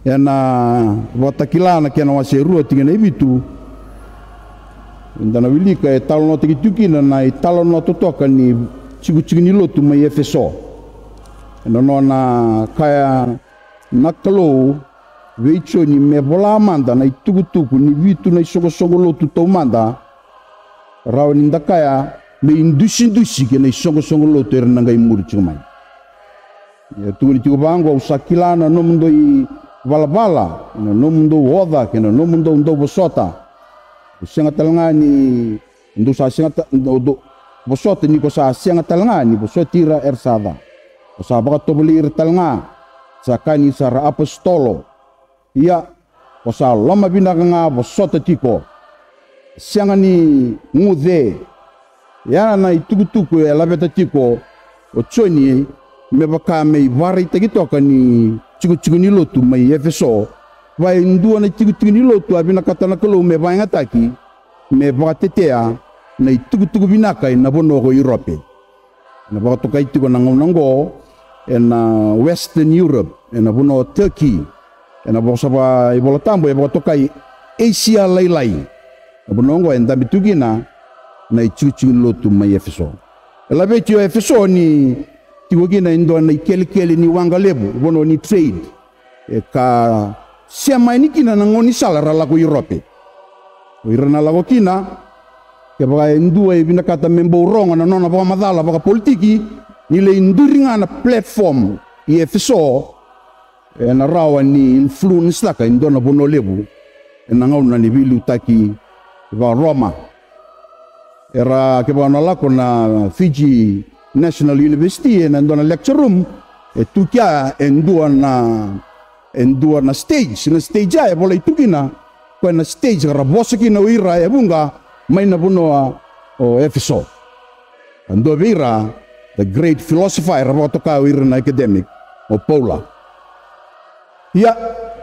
na watakilana kena waserua tingena ibitu ndana wilika e talo no tikitukina na e talo no totoka ni chiku ni Lotu mai Efeso no na kaya nakalo veicho ni mebola manda na iTukutuku ni vitu na isongo Lotu to manda raw ni ndakaya me indusi kena isongo Lotu ernanga imuri chumai ya tu ni bango usakilana no mundo i vala no mundo woda kena no mundo ndo bosota senga talangani ndo sa senga ndo bosota ni ko sa senga talangani bosotira ersada sa baka tobulir talanga sa kani sa apostolo ia sa lama binaka nga bosota tiko senga ni ngude ya na iTukutuku ya labeta tiko o choni me baka me vari takitoka ni chiku ni Lotu mai Efeso vai ndua na chiku ni Lotu abina katana kalo me Veiwekanitaki me bakatetea na iTukutuku Vinaka na bono go Europe na baka tokai tiko na ngongo na Western Europe na bono Turkey na bosa ba ibola tambo e baka tokai Asia lailai na bono ngo enda bitugina na chiku ni Lotu mai Efeso la betio Efeso ni tiwagina indo na ikele ni wangalebu bono ni trade ka siama ini kina na ngoni salara la ko Europe irana la ko kina ke ba indua e bina kata membo ronga na nona ba madala ba politiki ni le induringa na platform i Efeso na rawa ni influence taka indo na bono lebu na ngauna ni Ulutagi ba Roma era ke ba na la ko na Fiji National University and on a lecture room tukia endua na stage ay bola itukina ko na stage rabosa kina uira ya bunga may na buno o Efeso ando vira the great philosopher raboto ka uira na academic o Paula ya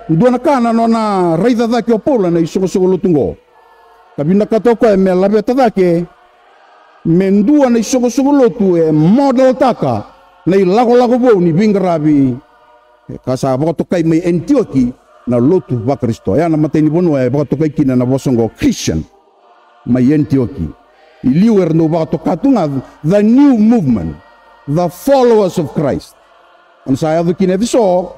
ndua na kana no na raida dake o Paula na isogo lutungo kabina katoko e me labeta dake mendua na isogo Lotu e model taka na ilago bo ni bingarabi kasa baka tokai mai Antioki na Lotu ba Kristo ya na mateni bono e baka tokai kina na bosongo Christian mai Antioki iliwer no baka tokatunga the new movement the followers of Christ on saya do kina viso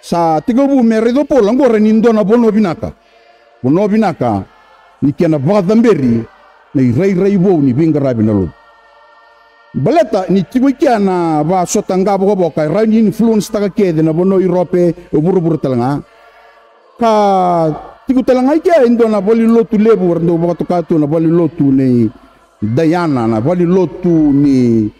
sa tigobu meredo pola ngore ni ndona bono Vinaka ni kena badamberi na rei bo ni bingarabi na Lotu baleta ni tiwikia na ba sotanga bo boka rai influence taka kede na bono Europe o buru talanga ka tiku talanga ke indo na boli Lotu lebu ndo boka tokatu na boli Lotu ni Diana na boli Lotu ni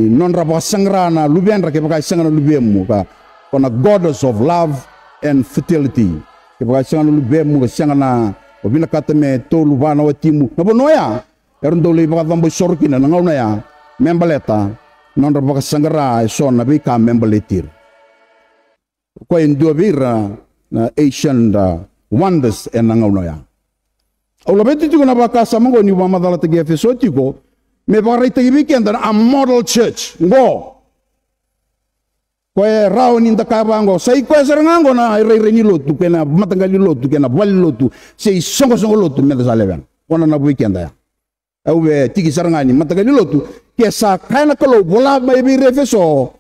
non raba sangrana lubendra ke baka sangrana lubemu ka kona goddess of love and fertility ke baka sangrana lubemu ka sangrana o bina katame tolu bana wa timu na bonoya erondo le baka dambo sorkina na ngauna ya membaleta non baka sangara so na be ka membaletir ko endo vira na Asian wonders en na ngauna ya o lo beti na baka samango ni wa madala te Efeso tiko me baka rite weekend a model church ngo ko rao ni ndakabango sai ko serango na rei ni Lotu kena matangali Lotu kena bali Lotu sei songo Lotu me da leven ona na weekend ya au be tiki sarangani matangali Lotu ke sa kana kalo bola mai bi Efeso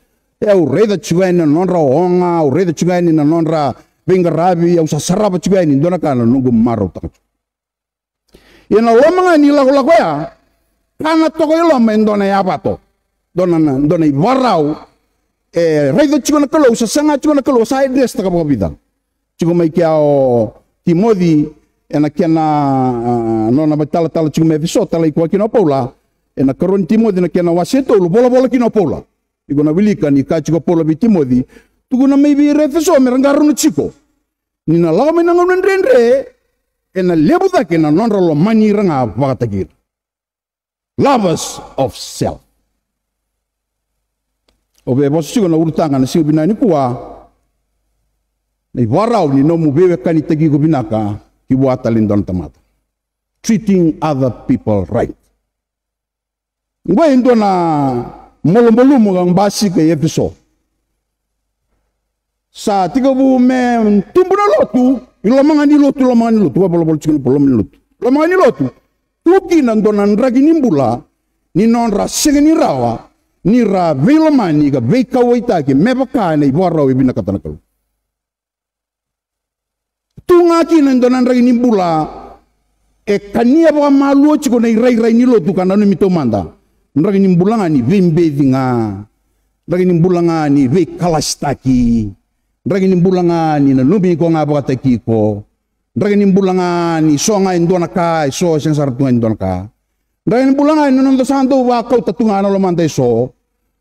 au rei da chuena nonra onga au rei da chuena na nonra bingarabi au saraba chuena ndona kana nungu maro ta ina lomanga ni lago ya kana toko ilo mendona ya bato dona i Varau rei da chuena kalo sa sanga chuena kalo sa idres ta ka bida chugo mai kia o Timothy ena kena nona batala chugo me Efeso tala i kwa kina Paula ena karon Timothy na kena waseto lu bola kina Paula igona wilika ni ka chugo Paula bi Timothy tuguna mai bi Efeso merangaru no chiko ni na laga me nangon rendre ena lebuda kena nonra lo mani ranga bakatagir lovers of self obe bosu na Ulutaga na siu binani kuwa na Varau ni Nomu Veiwekanitaki Iko Vinaka kibuata lindon tamata treating other people right ngwe ndo na molomolumu ngang basi ke Efeso Sa tiga bu me tumbu na lotu, ilomangani lotu, wabolo chicken polomani lotu. Lomangani lotu, tuki nandonan ragi nimbula, ni non ra segeni rawa, ni ra veilomani ga Vakau itaki, mebakane Varau Vinaka tanakalu. Tungaki nandonan ragi nimbula, kania ba malu chiko na irai ni lotu kananu mitomanda. Ragi nimbula ngani vembevinga, ragi nimbula ngani Veiwekanitaki. Ragi nimbulanga ni na lumi ko nga Veiwekanitaki Iko. Ragi nimbulanga ni so nga indona ka, so siyang sartunga indona ka. Ragi nimbulanga ni nonda sando Vakau tatunga na lomanda so.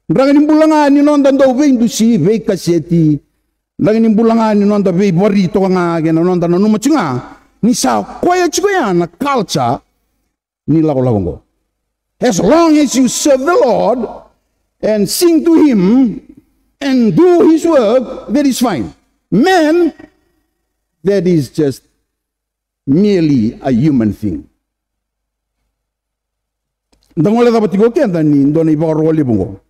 Ragi nimbulanga ni nonda ndo Veindusi, Veikaseti. Ragi nimbulanga ni nonda Veiborito nga gena nonda na numachinga. Ni sa kwaya chikoya na culture ni lago. As long as you serve the Lord and sing to Him and do His work, that is fine. Man, that is just merely a human thing. Dangole dapat tigo kenda ni ndona Varau libungo.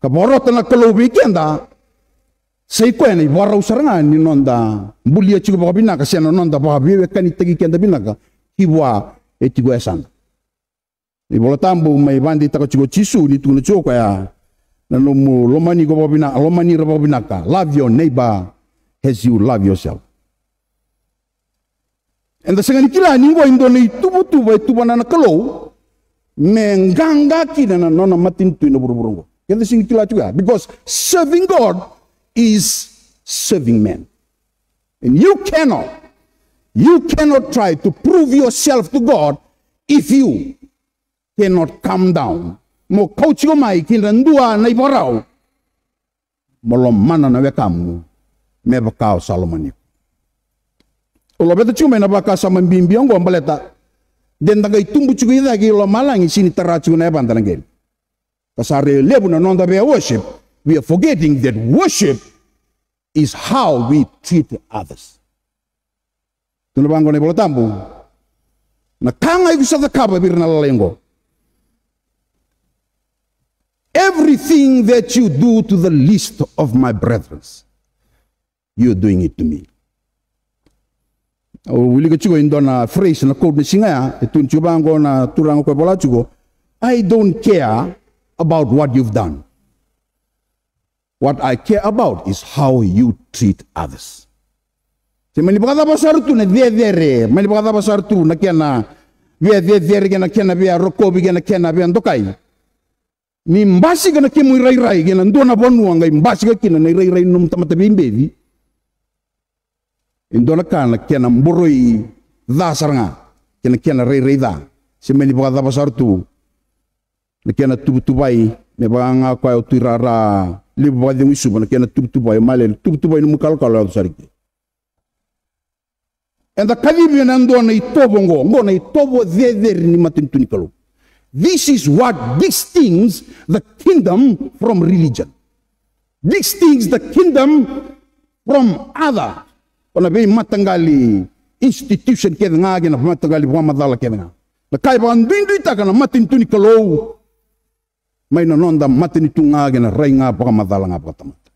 Kaborota na kalobi kenda. Say ko ni Varau saranga ni nonda bulia chigo baka Vinaka siya nonda baka Veiwekanitaki kenda Vinaka Vua etigo esan. Ni bola tambu may bandi taka chigo chisu ni tuna chigo kaya. Nomu lomani raba Vinaka. Love your neighbor as you love yourself. And the second kila ni wa indoni tuba na nakalo menganga kina na nona matintu ina burburungo. Kaya sing kila juga because serving God is serving men. And you cannot try to prove yourself to God if you cannot come down. Mo coach ko mai kinandua na Varau molomana na wekamu me Vakau salomani ulo beta chuma na baka sama bimbiong go baleta den daga itumbu chugu ida gi lo malangi sini tarachu na bandana ngel kasare lebu na nonda be worship. We are forgetting that worship is how we treat others. Tuno bango ne bolotambu na kanga igusata kaba birna lengo. Everything that you do to the least of my brethren, you're doing it to me. Wili ko chugo indona phrase na code ni singa etun chubango na turango ko bola chugo. I don't care about what you've done. What I care about is how you treat others. Se manipakata basar tu na vedere, manipakata basar tu na kiana vedere na kiana via rokobi na kiana via ndokai. Ni mbasi kana kimu irai gena ndona Vanua ngai mbasi ka kina na irai num tamata bimbevi indona kana kena mboroi dasaranga kena rai da semeni baka basar tu na kena tubai me banga kwa utirara libu bade wisu na kena tubai male tubai no mukal kala sariki and the kalibi na ndona itobo ngona itobo zeder ni matintuni kalu. This is what distinguishes the kingdom from religion. Distinguishes the kingdom from other. Ona be matangali institution ke nga na matangali wa madala ke nga. Na kai ba ndindu itaka na matintuni kalo. May nonda matinitu nga na rai nga pa madala nga pa tamata.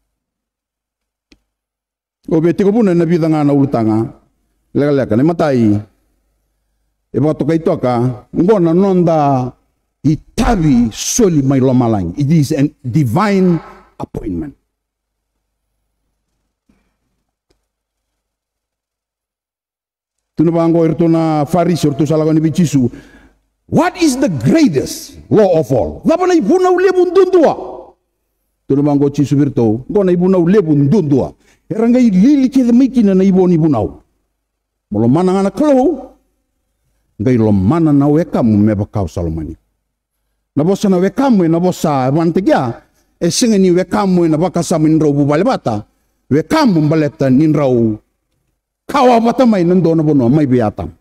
Obe tiko buna na vida nga na Ulutaga. Lega ne matai. E ba to kai toka ngona nonda itabi soli mai lomalang. It is a divine appointment. Tunabango irto na Faris irto salaga ni bichisu. What is the greatest law of all? Dapat na ibunaw lebun dundua. Tunabango chisu irto. Go na ibunaw lebun dundua. Erangay lili kida mikina na ibon ibunaw. Molomana nga na kalo. Ngay lomana na wekamu me Vakau salomani. Nabosa na wekamu nabosa wantegya singa ni wekamu na bakasama ninraw bubalibata wekamu baleta ninraw kawabata may nandono bono may biyatam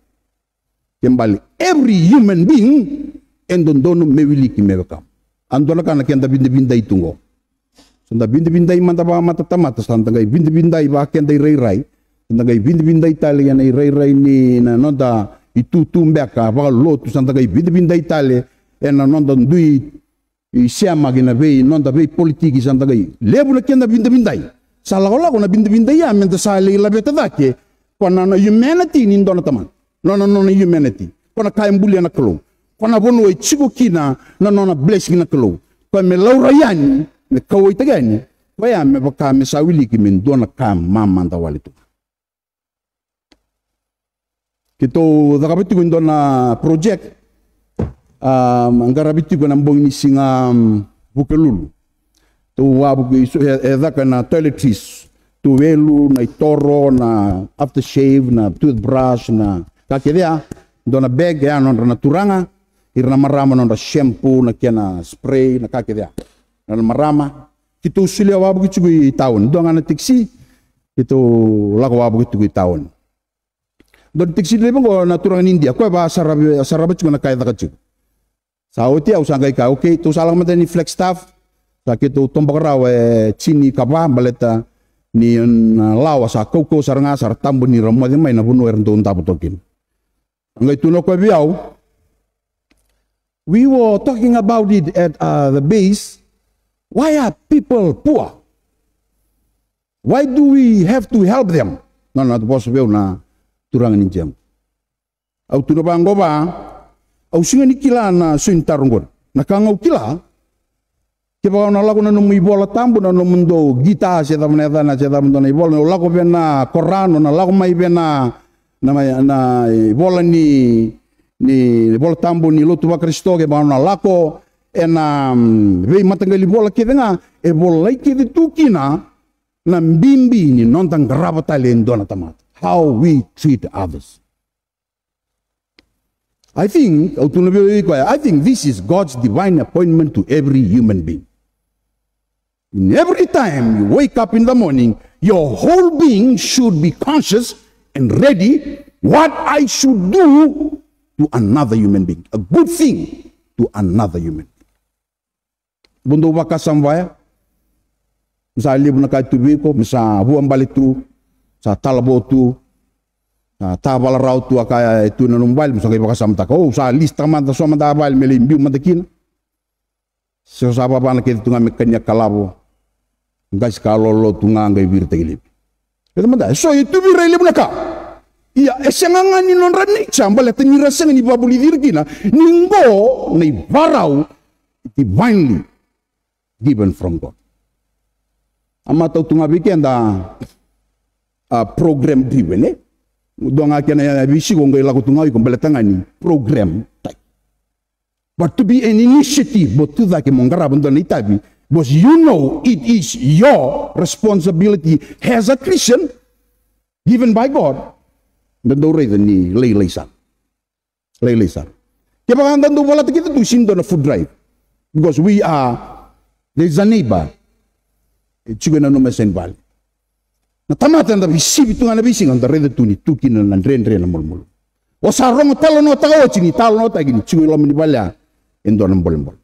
kembali every human being endono mewiliki me wekamu andona kana kenda binda itungo sanda binda imanta ba matatamata sanda gay binda ba kenda rai sanda gay binda Italia na rai ni na nonda itutumbeka ba Lotu sanda gay binda Italia ena nonda ndui isiama gina vei nonda vei politiki sanda gai lebu na kenda bindai Salah na binda ya menta sali labeta dake. Kona na humanity ni ndona taman. No humanity. Kona kaya mbuli na kalo. Kona bono e chigo kina na blessing na kalo. Kona me laura yani me kawai tagani. Kaya me baka me sawili ki me ndona ka mama ndawali tu. Kito dakabitu ko ndona project. Angarabitu ko nambong ni singa bukelulu. Tu wabu isu edaka na toiletries. Tu welu na itoro na aftershave na toothbrush na kakidea. Ndona bag ya na turanga. Irna marama na shampoo na kia na spray na kakidea. Na marama. Kito usulia wabu kitu kui taon. Ndonga na tiksi. Kito lako wabu kitu kui taon. Ndona tiksi lebong ko na turanga India. Kwa ba sarabat ko na kaya dakachu. Sa oti au sangay ka okay to salang mata ni flex staff sa kito tombakaraw chini kaba baleta ni lawa sa koko saranga sar tambo ni ramo de may na buno erndo tapotokin. Angay tuno ko biaw. We were talking about it at the base. Why are people poor? Why do we have to help them? No possible na turangan ni jam. Au tuno bango ba? Au singa ni kila na suintarungon. Nakangau kila. Kiba na lago na Nomu Veiwekanitaki tambo na mundo gita se da maneda na se da mundo na ibola na lago bena Korano na lago mai bena na ibola ni ibola tambo ni Lotu wa Kristo ke ba na lako ena vei matangali ibola kidenga e bola ki de tukina na mbimbi ni nontang gravata le ndona tamat. How we treat others. I think this is God's divine appointment to every human being. And every time you wake up in the morning, your whole being should be conscious and ready what I should do to another human being. A good thing to another human being. Bundo waka samvaya, misa libu na kaya tubiko, misa huang balitu, sa talabotu, Varau tu akaya itu na numbal misalnya baka samta ko sa lista man ta soma da bal melimbiu matakin so sa baba na kitu nga mekanya kalabo ngas kalolo tunga ngai virta gilip itu manda so itu bira ile bunaka iya esenga ni non rani chamba le tenira senga ni babuli virgina ningo ni Varau divinely given from God ama tau tunga bikenda program driven Donga kena bisi ko ngai lagu tungai ko belatangani program type. But to be an initiative but to that ke mongara bunda ni tabi because you know it is your responsibility as a Christian given by God. Dan dore ni leisan. Kaya dan do wala kita tu sindo na food drive because there's a neighbor. Chuga na no mesen bal. Na tamatan da bisi bitungan na bisi nganda rede tuni tukin na ndren na mulmul. O sarong talo no tago chini talo no tagini chumi lo mini balya endo na mbol.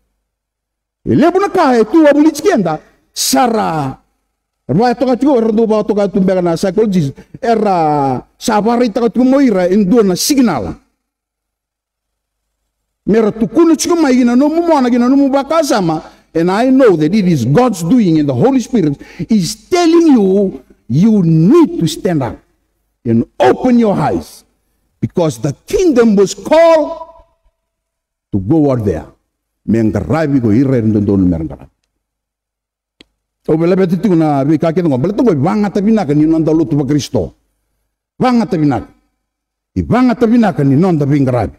Lebu na kae tu abuli chienda sara. Rwa toka chuo rdo ba toka tumbega na psychologist era sabari toka tumoira endo na signal. Mera tukunu chuma ina no mumona gina no mubaka sama and I know that it is God's doing and the Holy Spirit is telling you you need to stand up and open your eyes because the kingdom was called to go out there. Mengarabi go irendo don merangara. O belebet itu na bikake ngo beleto go vanga tabinaka ni nonda Lotu wa Kristo. Vanga tabinaka. Ivanga tabinaka ni nonda bingarabi.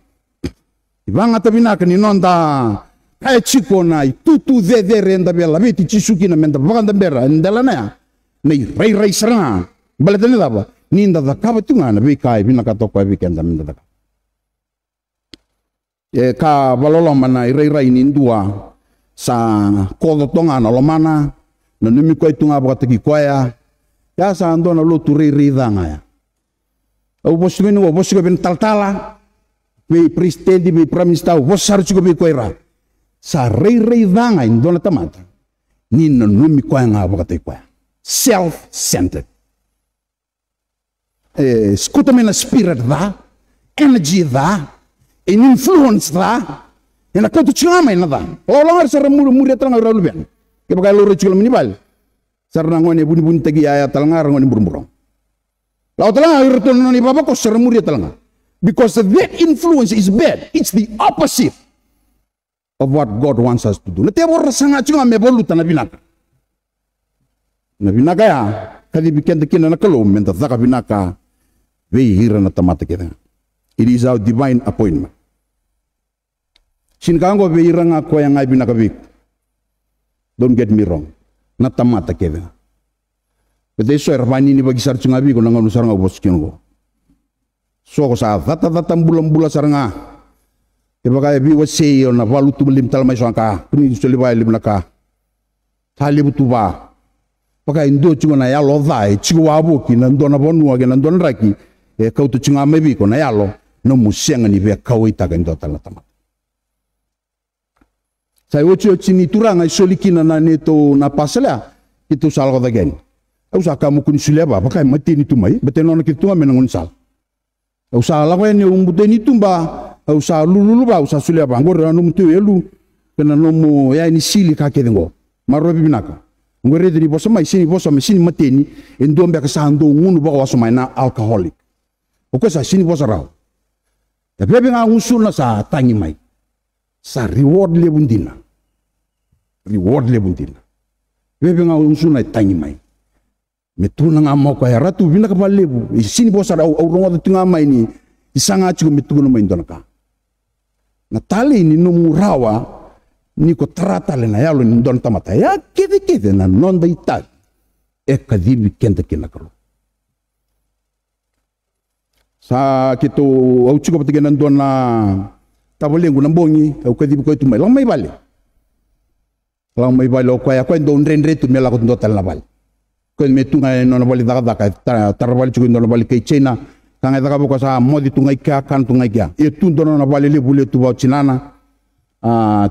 Ivanga tabinaka ni nonda kaya chiko na tutu de renda bela veti chisuki na menda vanga bera ndela na ya. Nei rai serang baletane daba ninda da kabatunga na bikai binaka toko bikenda minda da ka balolo mana rai nindua sa kodo tonga na lomana na numi ko itunga bakatiki koya ya sa ando na Lotu rai danga ya o bosmeni o bosgo ben taltala be pristedi be pramista o bosar chugo be koira sa rai danga indona tamata ninna numi ko nga bakatiki koya self-centered. Escuta-me na spirit da, energy da, and influence da, e na kanto chama ina da. Lalang sa ramuru muri atang raluben. Ke bagai loro chula minibal. sarna ngone buni tagi aya talanga ngone burumburong. Lau talanga irton ni baba ko sermuri talanga. Because that influence is bad. It's the opposite of what God wants us to do. Na tebor sanga chunga mebolu na Vinaka. Na Vinaka ya kadi bikin tekina na kalau menta zaka Vinaka veihira na tamata kita. It is our divine appointment. Sinkango veihira nga ko yang ngai Vinaka vik. Don't get me wrong. Na tamata kita. But eso ervani ni bagi sar chunga vik ko nangan usar nga bos kingo. So ko sa data bulan saranga. Iba kaya bi wasi na walu tu lim tal mai sangka. Kuni suli bai lim naka. Thali butuba. Pakai indo cuma na ya lo dai chiwa bu ki nan dona Vanua ki nan don raki. E kau tu cunga mebi ko na ya lo no musenga ni Vakau ita kan dota la tamat. Sai ocho chini turanga solikina na neto na pasala itu sal ko again. Au sa kamu kun suleba pakai mati ni tumai beteno na kitu menangun sal. Usa lawan ni umbute ni tumba, usa lulu ba usa sulia ba ngor anu mtu elu kena nomu ya ini sili ka kedengo. Maro Vinaka. Ngor rede ni bosa mai sini mateni endombe ka sando ngunu ba waso mai na alcoholic. Oke sa sini bosa raw. Tapi nga usul na sa tangi mai. Sa reward le bundina. Reward le bundina. Bebe nga usul na tangi mai. Metuna nga mau kaya ratu Vinaka balebu isini bosa au rongo tu nga mai ni isanga chiku metuna mai ndonaka na tali ni nomu rawa ni ko trata le na yalo ni ndon tamata ya kede na nonda ita kadibi kenta kinakalo sa kito au chiku patigena ndona tabolengu nambongi au kadibi ko itu mai lang mai bale o kaya ko ndon renre tu mela ko ndotal na bale. Kau metungai nona bali daga tarabali cukup nona bali kei China kangai daga buka sa modi tungai kia kan tungai kia itu nona bali le bule tu bau Chinana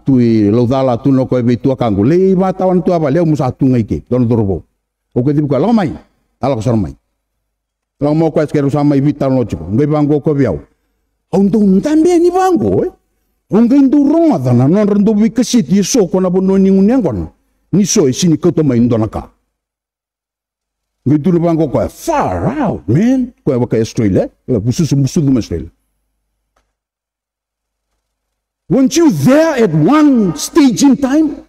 tui laudala tu no kau betua kanggu le ba tawan tu apa le musa tungai ke don dorbo oke di buka lamai ala ko sarmai lang mau kau sekarang sama ibita no cukup ngai banggo ko biau untuk tambe ni banggo ongin tu ronga dana non rendo bikesit yeso ko na bono ni unyang kon ni so sini ko to mai ndonaka. Gitu lu bangko kau far out man kau pakai Australia musuh Australia. Weren't you there at one stage in time?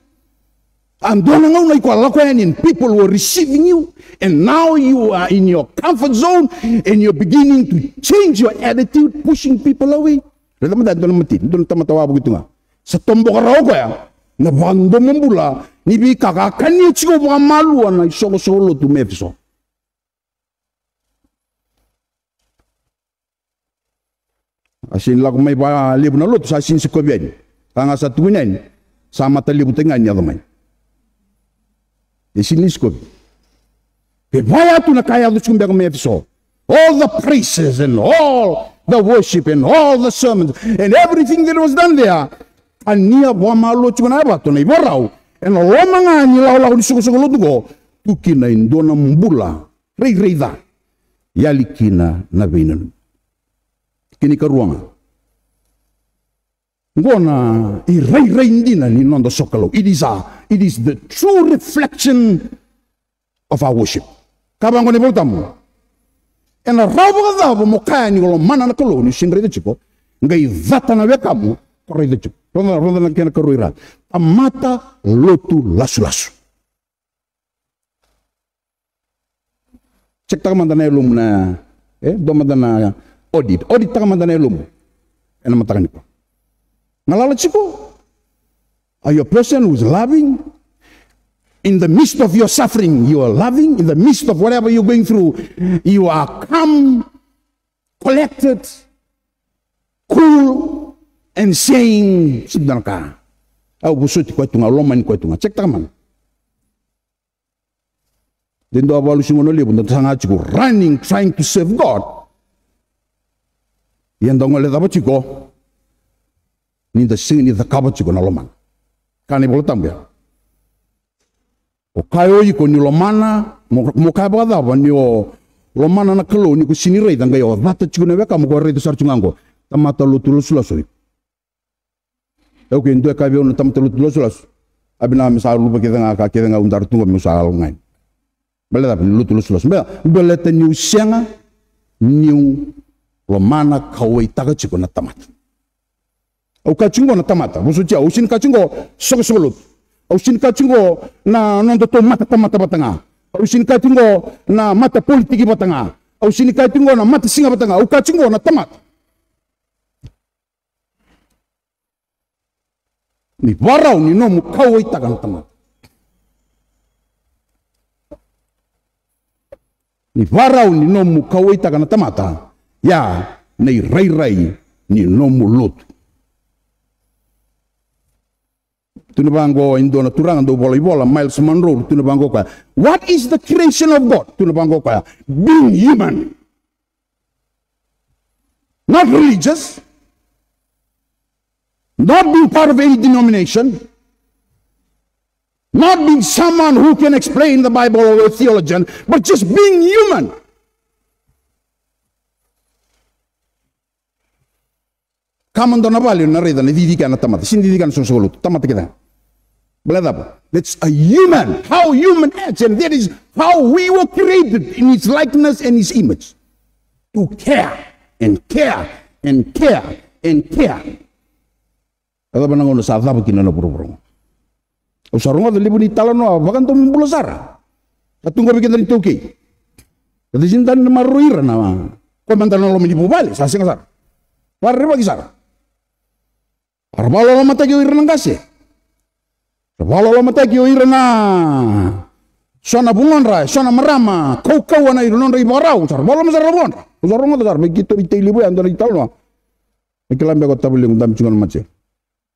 And don't know like and people were receiving you, and now you are in your comfort zone, and you're beginning to change your attitude, pushing people away. Don't tamatawa begitu nga. Setombo karau kau ya, na bando membula, ni bi kakakan ni chigo bukan malu na solo tu Efeso. Asin lagu mai ba libu na Lotu sa asin sikobian. Tanga sa tuinan sama talibu tengan ya domai. Asin sikobi. Kebaya tu na kaya tu cumbia kami Efeso. All the praises and all the worship and all the sermons and everything that was done there. Ania buah malu cuma apa tu na Varau. And lomanga ni lau di suku Lotu go. Tukina indona mbula. Rei da. Yalikina na binan. Kini karuanga. Ngona rei ndina ni nondo sokalo. It is the true reflection of our worship. Kabang ngone boltamu. Ena rabu kadabo mokaya ni kalau mana nak kalau ni sindri itu cukup. Ngai zata na wekamu koroi itu cukup. Ronda na kena karuira. Amata Lotu lasu. Cek tak mandana elum na domadana audit tak mandana elum. Ena matakan itu. Ngalala chiko. Are you a person who's loving? In the midst of your suffering, you are loving. In the midst of whatever you're going through, you are calm, collected, cool, and saying, "Sebenarnya, aku busuk kau tunga, loman kau tunga." Cek taman. Dan doa balu sungono libu, dan sangat cukup running, trying to serve God. Yang dong oleh apa cukup? Ni the sin, ni the kabat cukup na loman. Kan ibu letam ya. O kayo iko ni lomana, mo kaya ba da ni o lomana na kalo ni ko sinirei tanga yo data chuna weka mo ko reto sar chungango tamata Lotu sulaso. Okay, ndo ka biyo tamata Lotu sulaso. Abina misal lupa kita nga undar tunga misal ngain. Bela tapi Lotu los. Bela teniu sianga niu lo mana kau itaga chiko na tamata. Au kachingo na tamata. Musucia usin kachingo sogolut. Usin kachingo na nondo to mata tamata batanga. Usin kachingo na mata politiki batanga. Usin kachingo na mata singa batanga. Au kachingo na tamata. Ni Varau ni nomu kau itaga na tamata. Ni Varau ni nomu kau itaga na tamata. Ya nei rai ni nomu Lotu. Tuna bango indona turang do Vunivola Miles Monroe tuna bango ka. What is the creation of God? Tuna bango ka. Being human. Not religious. Not being part of any denomination. Not being someone who can explain the Bible or a theologian, but just being human. Kamando na valio na reda na didikan na tamata. Sindidikan sa soluto. Tamata kita. That's a human. How human acts. And that is how we were created in His likeness and His image. To care and care and care and care. Ada ba nangono sa atap kinana puro-puro. Usarunga de libu ni talano bakan to mbulasara. Katunggo bikin dari toki. Kati sintan na maruira na. Komandan lo mini bubali sa singasar. Parre bagi sar. Arbalo lo mataki o irang kasi. Arbalo lo mataki o irang na. Sona bungonra, sona marama, kau na iron rai Varau. Sar balo masar rabon. Usarunga sar begitu itilibu ando na italno. Ikilambe ko tabuling dam chungan mace.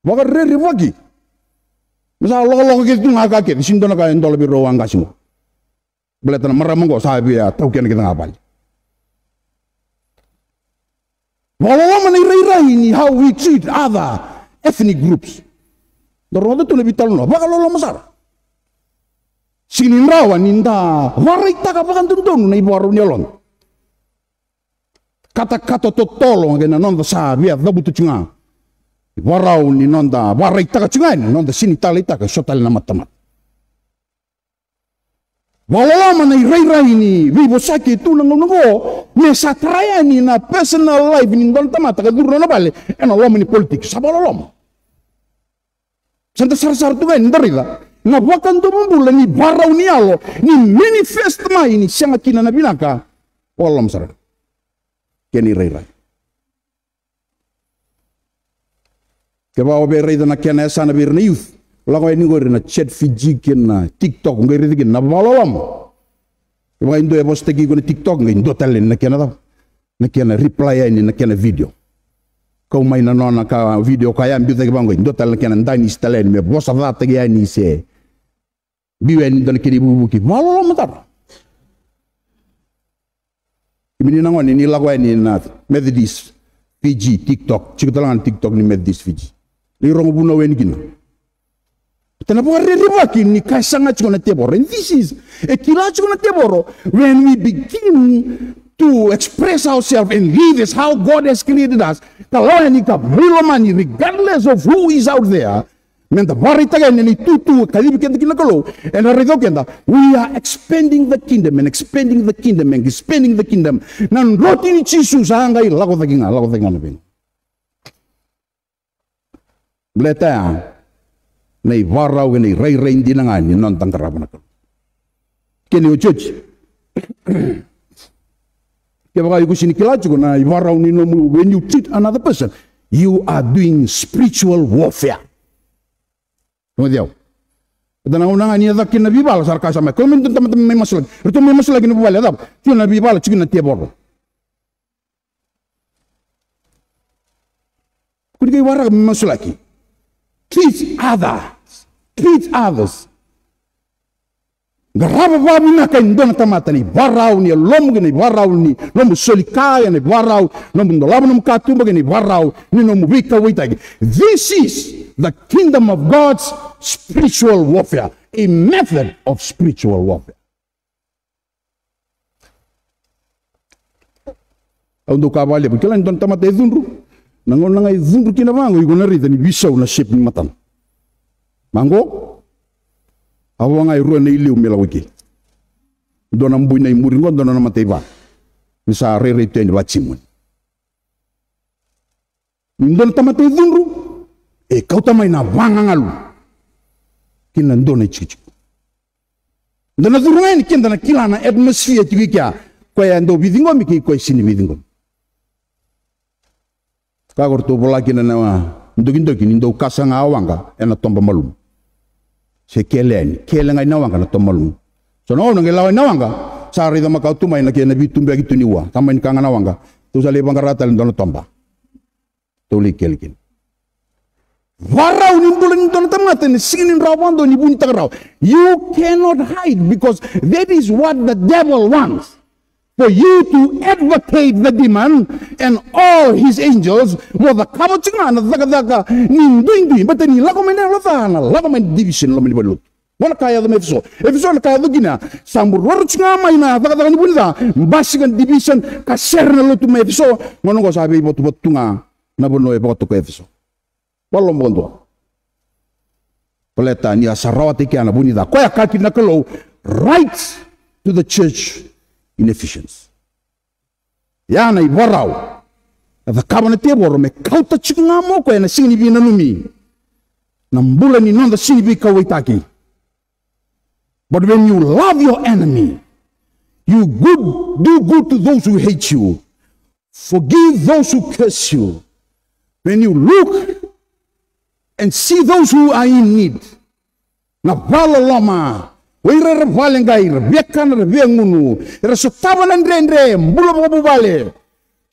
Waka rere waki. Masa loko gitu ngakake di sindona ka endo lebih rawang kasimo. Beletana maramang ko sabi ya tau kian kita ngapal. Wala man rai ni how we treat other ethnic groups. Dorodo tu lebih talno baka lolo masar. Sinin rawan ninda warai taka bakan tuntun na ibu arun yalon. Kata-kata totolo ngena nonda sabi ya dabutu cunga. Varau ni nonda warai taka cungan nonda sini tali taka sotal na matamat. Wala man rai ni vivo saki tu nangongo me satraya ni na personal life ni don tamata ka duro na bale eno lo ni politik sabololom. Santa sar tu kan ndarida na wakan to bulan ni Varau ni alo ni manifest mai ni siang kina na Vinaka walam sar. Keni rai. Kebawa berai na kena sana bir na youth. Lago ini gore na chat Fiji na TikTok ngere dikin na balolom. Kebawa indo ya post tegi na TikTok ngindo talen na kena reply ini na kena video. Kau main na nona ka video kaya ambil tegi bango indo talen kena ndani stalen me bosa da tegi ani se. Biwe ni dan kiri bubuki balolom tar. Ini nangon ini lago ini na Methodist Fiji TikTok. Cikutalangan TikTok ni Methodist Fiji. Lirong buna weni gina. Tenapa rewaki ni kaisanga chukona teboro. And this is a kila chukona teboro. When we begin to express ourselves and live as how God has created us. Kalau ni ka milomani regardless of who is out there. Menta baritaga ni tutu kalibi kenda kinakalo. And arido kenda we are expanding the kingdom and expanding the kingdom and expanding the kingdom. Nan roti ni chisu sangai lago taginga na bing. Bleta nei Varau nei rai di nangan ni non tangkarapan ako. Kini o church. Kaya baka yuko sinikilaju ko na Varau ni nomu when you treat another person, you are doing spiritual warfare. Tumayaw. Ito na unang niya dakin na bibala sa arkasa may. Kung may may masalag. Ito may masalag na bibala. Ito yung na bibala chikin na tiyaboro. Kung di kayo warag may masalaki. Treat others. Garaba babi na kayo doon na tamata ni Varau ni lomu ni Varau ni lomu solikaya ni Varau lomu ndolaban ng katumba ni Varau ni Nomu Veiwekanitaki. This is the kingdom of God's spiritual warfare, a method of spiritual warfare. Untuk kabali porque lang doon tamata izunru. Nangon nangay izunru kinabango igunarita ni bisaw na shape ni matan. Mango? Awa nga iruan na iliw milawiki. Dona mbui na imuringo dona na mateba. Misa rere itu yang dibacimun. Ndona tamatay dunru. Kau tamay na wangangalu. Kina ndona chichu. Ndona durungain kinda na kilana atmosphere tigikia. Kaya ndo vidingo miki koi sini vidingo. Kagor tu bola kina na ndogindogi ndo kasanga awanga ena tomba malum. Se kelen ngai nawanga na tomba malum. So no ngelawa nawanga sari da makau tu mai na kena bitumbe gitu niwa. Kamain kanga nawanga. Tu sale bangarata ndona tomba. Tuli kelkin. Varau nimbulan ndona tamata ni singin rawando ni bunyi tagrau. You cannot hide because that is what the devil wants. For you to advocate the demon and all his angels, mo the kabochina na daga ninduindu, but ni lagomena lafana, lagomena division lomeni balut. Wala kaya the Efeso. Efeso na kaya the gina. Sambur waruchinga maina daga ni bunza. Mbasigan division kaser na Lotu me Efeso. Ngono ko sabi botu botunga na buno e botu ko Efeso. Walong bondo. Peleta ni asarawati kia na bunida. Koya kaki na kalo right to the church in Ephesians. Yana i Varau. The cabinet table me kauta chikunga mo ko na sini bi nanumi. Nambula ni non the sini bi kawaitaki. But when you love your enemy, you do good to those who hate you. Forgive those who curse you. When you look and see those who are in need. Na vala lama. Waira valengair, bekan vengunu, resotava nandrendre, mbula bobale.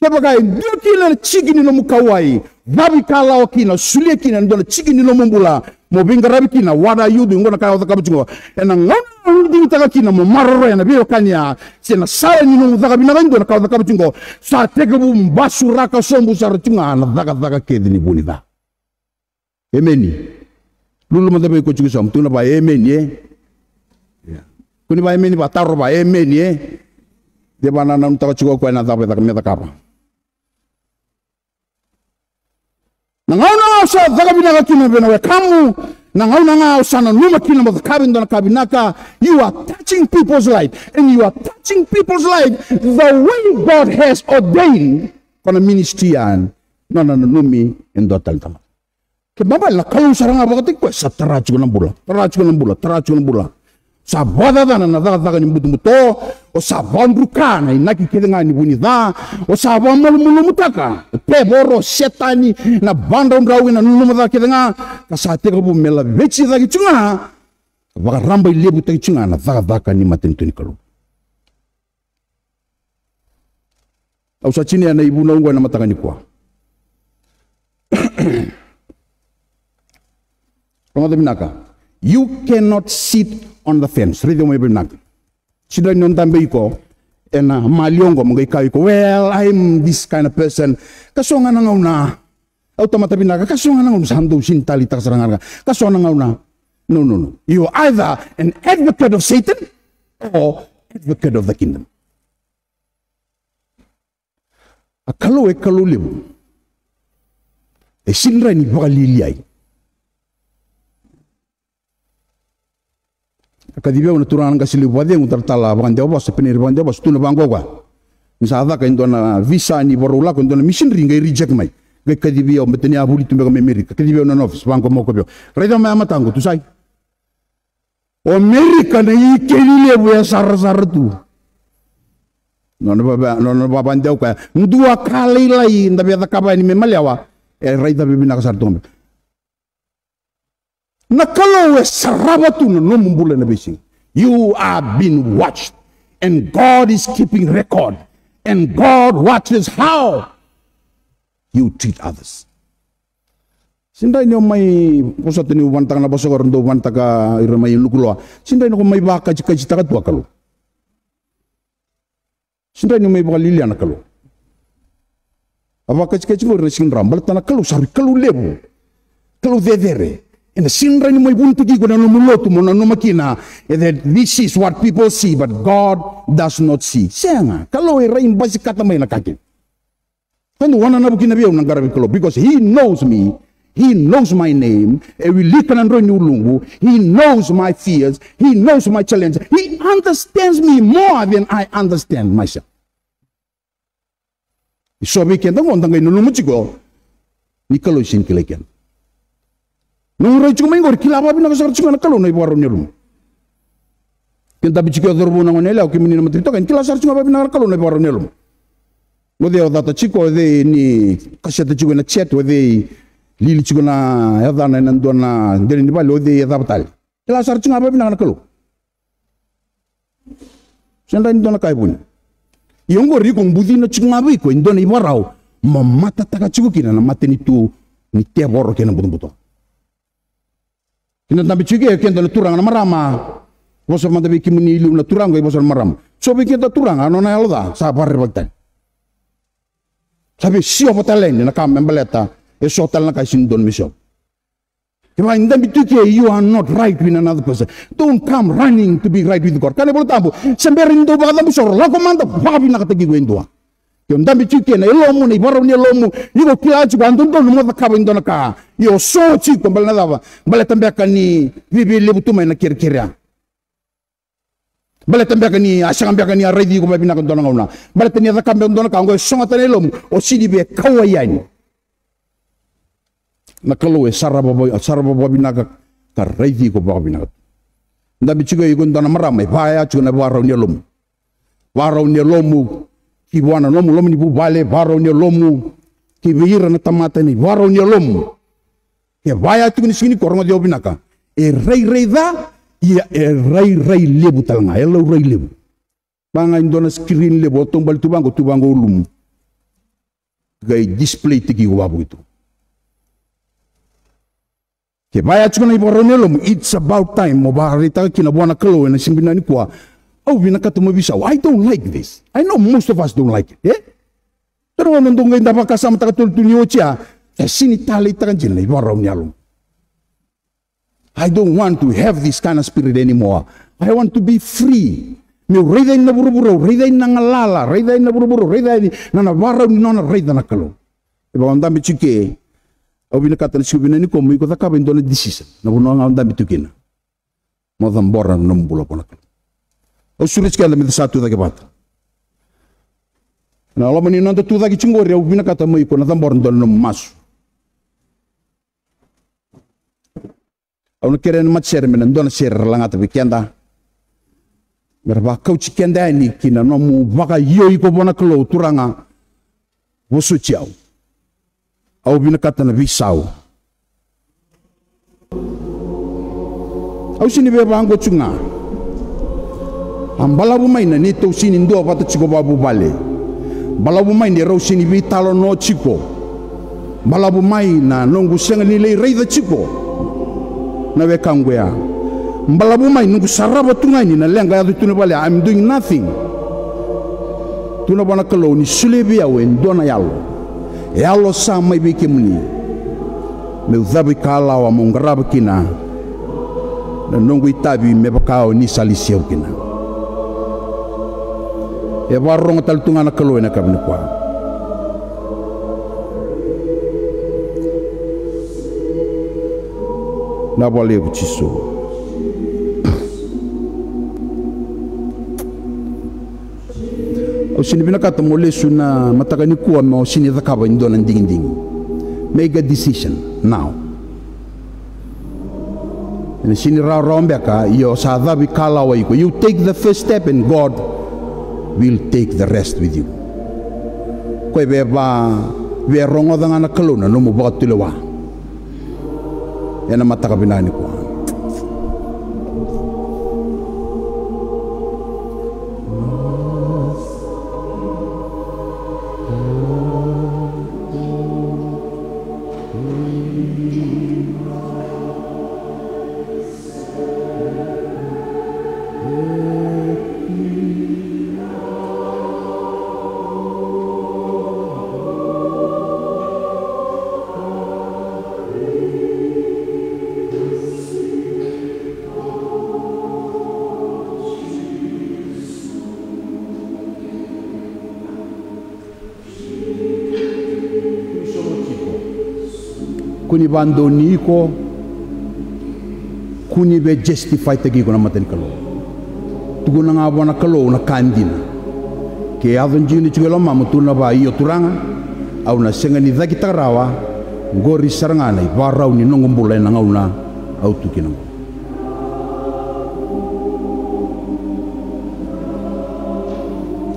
Kebagai dukila chigini no mukawai, vabi kala okina, suliekina ndona chigini no mbula, mobinga rabikina, what are you doing? Ngona kaya otakabuchingo. And ngona takakina mo marore na Veiwekania, sena sala ni no takabina ndona kaya otakabuchingo. Sa tegabu mbasuraka sombu saratunga na daga kedini bunida. Ameni. Lulu madabe ko chigusam tuna ba amen ye. Kuni ba amen ba taro ba amen ye. De bana nam ta chigo ko na dabe daga meta kapa. Nangauna sa daga binaka kina bena we kamu. Nangauna nga sa na numa kina mo kabin dona kabinaka. You are touching people's life and you are touching people's life the way God has ordained kono ministry an nona numi endotal tama. Kebaba la kalau sarang apa ketik sa teracu na bula. Sa boda na daga ni muto o sa bandruka na inaki kedenga ni bunida o sa bamul mutaka peboro setani na banda ndrawi na nunu mata kedenga kasate ko bumela vechi dagi chunga baga ramba lebu tagi chunga na daga ni matentuni kalu. Au sa chini na ibu na ungwa na mataka ni kwa. You cannot sit on the fence. Read the Veiwekanitaki. Sida non tambe iko ena maliongo mga iko. Well, I'm this kind of person. Kasonga na ngauna. Automata binaka kasonga na ngauna sando sintali taksaranga. Kasonga na ngauna. No. You are either an advocate of Satan or advocate of the kingdom. Akalo libu. Sinra ni bagaliliay. Kadibia una turang kasi libuade ngutar tala bangande obas penir bangande obas tuna bangogwa misada ka indona visa ni borula ko indona mission ringa reject mai ge kadibia meteni abuli tumbe ka America kadibia una office bango moko bio reda ma matango tu sai America na ikeli lebu ya sar tu nono baba ndeu ka ndua kali lai ndabe takaba ni memaliawa reda bibina ka sartombe. Nakalo sarabatu no mumbula na bisi. You are being watched, and God is keeping record, and God watches how you treat others. Sinda inyo may pusat ni wantang na basagor ndo wantaka iramay lukuloa. Sinda inyo may baka chika tua kalo. Sinda inyo may baka lilian kalo. Abaka chika resin rambal tanah kalo sari kalo lebu, kalo vedere. And the sinra ni mo ibuntugi ko na Lotu mo na makina. That this is what people see, but God does not see. Siya nga, kalau rain basi katamay na kakin. Kando wana na bukin na biyaw ng garabi ko, because He knows me He knows my name. He knows my fears. He knows my challenges. He understands me more than I understand myself. So we can don't want to ni kalau sin kelekian. Nunggu cuma ingor kilapa bina kasar cuma nak kalau naik warung nyerum. Kita bicara dorbu nangon nela, oke mini nama cerita kan kilasar cuma bina kalau naik warung nyerum. Ode data ciko ode ni kasih ciko na chat ode lili ciko na ya dana nandona dari ni balik ode ya dapat. Kilasar cuma bina kalau. Senda ni dona kai pun. Yang gori kong budi na cuma biko indona Varau. Mamata taka ciko kina na mate ni tu ni tiap orang kena betul-betul. Kina nabi ciko kena na turang na marama. Bosor mata biki muni ilu na turang ko bosor maram. So biki ta turang ano na yaloda sa parre bagtan. Sabi siyo patalen na kam membaleta e sotal na kay sindon misyo. Kaya hindi bituke you are not right with another person. Don't come running to be right with God. Kani boleh tahu. Semberin do bagam bosor lako manta babi nakatagi ko indua. Yung dami chike na ilomo na Varau ni ilomo yuko kila chuko andun don mo takaba indona ka yo so chiko bal na dava bal tambaka ni bibi lebutu mai na kirkiria bal tambaka ni asang tambaka ni aredi ko babi na ndona ngona bal tani da kambe ndona ka ngo songa tane ilomo o sidi be kawayan na kalo e saraba babi na ka redi ko babi na dami chiko yuko ndona maramai baya chuko na Varau ni ilomo ki buana lomu ni bubale Varau ni lomu ki vira na tamata ni Varau ni lomu ke vaya tu ni sini korma dia binaka e rei da ia e rei lebu talanga elo rei lebu banga indona screen lebu tombal tubango ulum gai display tiki wabu itu ke vaya tu ni Varau ni lomu it's about time mo barita kina buana kelo na simbina ni kwa. Oh, Vinaka tu bisa. I don't like this. I know most of us don't like it. Eh? Pero kung nandun ngayon dapat kasama takatultul ni Ocha, sinitali takan dyan na Varau niya long. I don't want to have this kind of spirit anymore. I want to be free. May reyday na buru-buru, reyday na ngalala, reyday na buru-buru, reyday na Varau ni nona reyday na kalo. Iba ang dami chike, au Vinaka tan siubina ni komu, iko takaba indona decision. Nabuno ang dami tukina. Madambora na nambula po na kalo. O sulit sekali minta satu lagi bat. Nah, kalau menina tu lagi cunggur ya, ubina kata mau ikut nanti born dalam mas. Aku nak kira mat share menen don share langat tapi kianda. Berapa kau cikianda ini kina nomu baka yo iko bona kelo turanga. Wosu ciao. Aku ubina kata na bisau. Aku sini beba anggo cunga. Ang balabu may na nito sinindo pata chiko babu bale. Balabu may ni raw sinibi talo no chiko. Balabu may na nungu siyang nilay rey da chiko. Nawe kangwe ya. Balabu may nungu saraba tungay ni na lenga yado tunabale. I'm doing nothing. Tunabana kalo ni sulebi yawe ndona yalo. Yalo sa may bikimuni. Meudabi kalawa mong garaba kina. Na nungu itabi me Vakau ni salisiyaw kina. E warong taltunga na kaloy na kami kwa. Nabali ko chiso. O sinibina kata mo lesu na matakani kuwa mo sinidakaba indo ng dingding. Make a decision now. And siniraw ka iyo sa adabi kalawa iko. You take the first step and God will take the rest with you. Koe beba rongo danga na kaluna no mo bakat tulewa. Yan ang matakabinani ko. kuni bandoni iko kuni be justify tagi ko na maten kalo tuguna nga bona kalo na kandina ke avon jini chugelo mamutuna ba iyo turanga au na senga ni daki tarawa ngori sarangana Varau ni nongombula na ngauna au tukina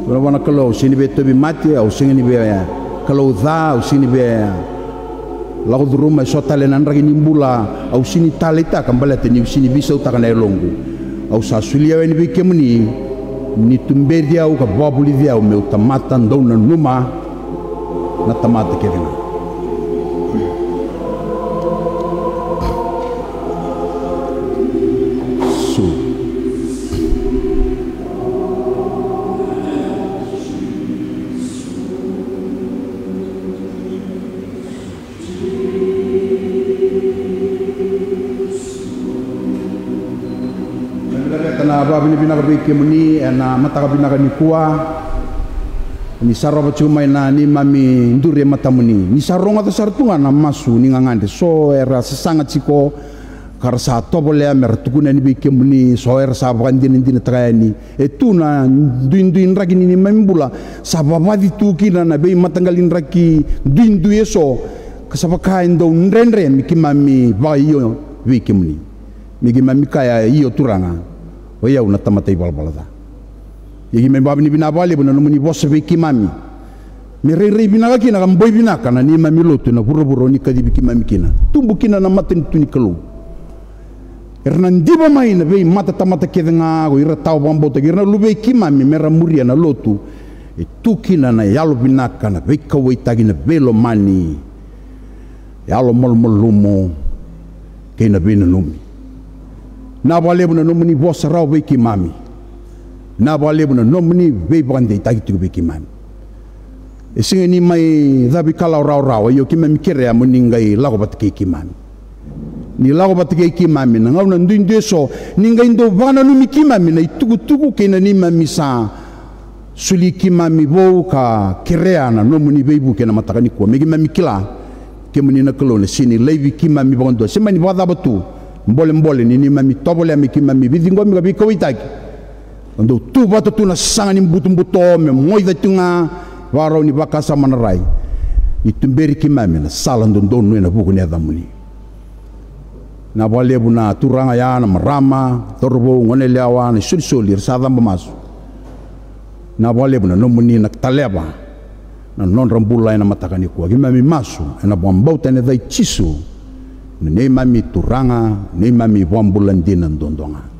bona kalo sini be tobi mati au senga ni be kalo dha au sini be lago duruma sotale nan ragi nimbula au sini talita kambala teni sini bisa utakana elongo au sasulia ni be kemuni ni tumberia au ka babuli dia au meu tamata ndona numa na tamata kevina Iko Vinaka Vua na mataka Vinaka nikua ni sarava cuma na ni mami ndure matamuni ni saronga sartunga na masu ni ngangande so era sesanga ciko karsa tobole mertukuna ni bikemuni so era sabandin ndine trani etuna duinduin ragi ni membula sababadi tukina na be matangalin raki duindu eso kasabaka ndo nrenre mikimami ba iyo bikemuni mikimami kaya iyo turanga oya una tamata ibalbalada yegi membabi ni binabali buna numuni bosse biki mami mirere binaka kina kamboy binaka na ni mami Lotu na buru ni kadi biki mami kina tumbu kina na maten tuni kalu Hernandiba mai na be mata tamata kedenga go ira tau bambo te girna lube ki mami mera muria na Lotu e tukina na yalo binaka na Vakau itagi na belo mani yalo molmolumo kena bina numi na wale buna nomuni bossa rau beki mami na wale buna nomuni be bande tagi tu beki mami e singa ni mai dhabi kala rau yo ki mami kere amuningai lago batke ki mami ni lago batke ki mami na ngau na ndinde so ningai ndo bana numi ki mami na itukutuku kena ni mami sa suli ki mami bo ka kere ana nomuni be bu kena matakani ko megi mami kila ke muni na kolone sini levi ki mami bondo semani bada batu mbole ni mami tobole ami ki mami vidingo mi Vakau itagi ando tu batu tu na sanga ni mbutumbuto me moi da tunga Varau ni bakasa manarai itumberi ki mami na sala ndondo na buku ni adamuni na wale buna turanga ya na marama torbo ngone lewa na suri sada masu na wale buna nomuni na taleba na non rambula na matakani ko ki mami masu na bombauta ne dai chisu ne mami turanga ne mami wambulandina ndondonga